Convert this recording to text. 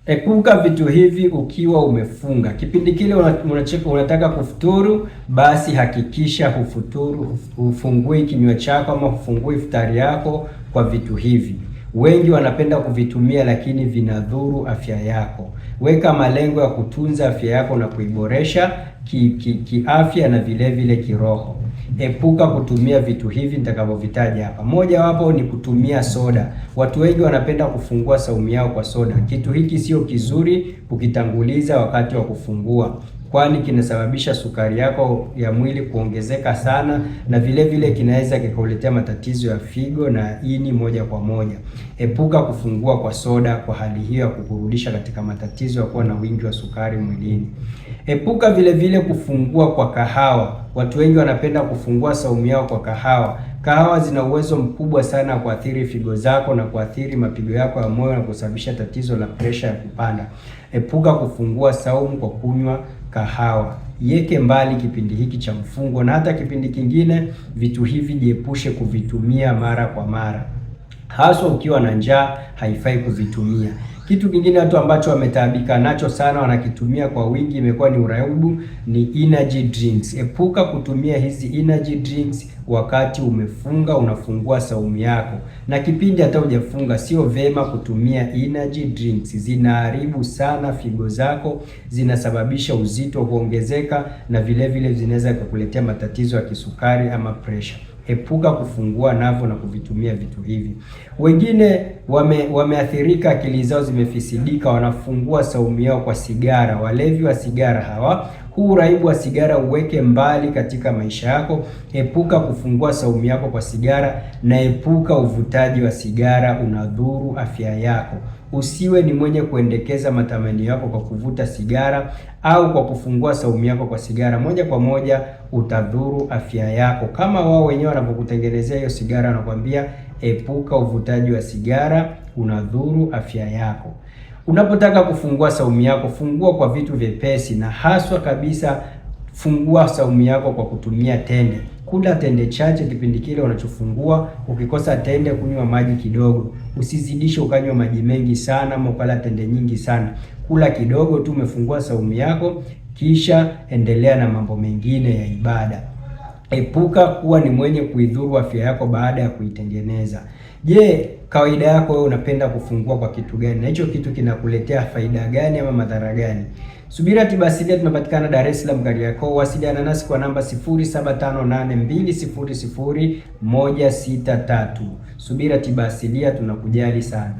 Epuka vitu hivi ukiwa umefunga. Kipindi kile unataka kufuturu, basi hakikisha hufungui kinywa chako ama hufungui iftari yako kwa vitu hivi. Wengi wanapenda kuvitumia lakini vinadhuru afya yako. Weka malengo ya kutunza afya yako na kuiboresha kiafya na vile vile kiroho. Epuka kutumia vitu hivi nitakavyovitaja hapa. Moja wapo ni kutumia soda. Watu wengi wanapenda kufungua saumu yao kwa soda. Kitu hiki sio kizuri kukitanguliza wakati wa kufungua, kwani kinasababisha sukari yako ya mwili kuongezeka sana, na vile vile kinaweza kikuletea matatizo ya figo na ini moja kwa moja. Epuka kufungua kwa soda kwa hali hiyo ya kukurudisha katika matatizo ya kuwa na wingi wa sukari mwilini. Epuka vile vile kufungua kwa kahawa. Watu wengi wanapenda kufungua saumu yao kwa kahawa. Kahawa zina uwezo mkubwa sana kuathiri figo zako na kuathiri mapigo yako ya moyo na kusababisha tatizo la presha ya kupanda. Epuka kufungua saumu kwa kunywa kahawa. Iweke mbali kipindi hiki cha mfungo, na hata kipindi kingine vitu hivi jiepushe kuvitumia mara kwa mara. Haswa ukiwa na njaa haifai kuvitumia. Kitu kingine watu ambacho wametaabika nacho sana wanakitumia kwa wingi imekuwa ni uraibu, ni energy drinks. Epuka kutumia hizi energy drinks wakati umefunga, unafungua saumu yako. Na kipindi hata hujafunga sio vema kutumia energy drinks. Zinaharibu sana figo zako, zinasababisha uzito kuongezeka na vile vile zinaweza kukuletea matatizo ya kisukari ama pressure. Epuka kufungua navyo na kuvitumia vitu hivi. Wengine wameathirika, akili zao zimefisidika, wanafungua saumu yao kwa sigara. Walevi wa sigara hawa, huu uraibu wa sigara uweke mbali katika maisha yako. Epuka kufungua saumu yako kwa sigara, na epuka uvutaji wa sigara, unadhuru afya yako. Usiwe ni mwenye kuendekeza matamanio yako kwa kuvuta sigara au kwa kufungua saumu yako kwa sigara. Moja kwa moja utadhuru afya yako. Kama wao wenyewe wanapokutengenezea hiyo sigara wanakuambia epuka uvutaji wa sigara, unadhuru afya yako. Unapotaka kufungua saumu yako, fungua kwa vitu vyepesi, na haswa kabisa fungua saumu yako kwa kutumia tende. Kula tende chache kipindi kile unachofungua. Ukikosa tende, kunywa maji kidogo. Usizidishe ukanywa maji mengi sana ama ukala tende nyingi sana. Kula kidogo tu, umefungua saumu yako, kisha endelea na mambo mengine ya ibada. Epuka kuwa ni mwenye kuidhuru afya yako baada ya kuitengeneza. Je, kawaida yako wewe unapenda kufungua kwa kitu gani? Na hicho kitu kinakuletea faida gani ama madhara gani? Subira Tiba Asilia tunapatikana Dar es Salaam, Kariakoo. Wasiliana nasi kwa namba 0758200163. Subira Tiba Asilia, tunakujali sana.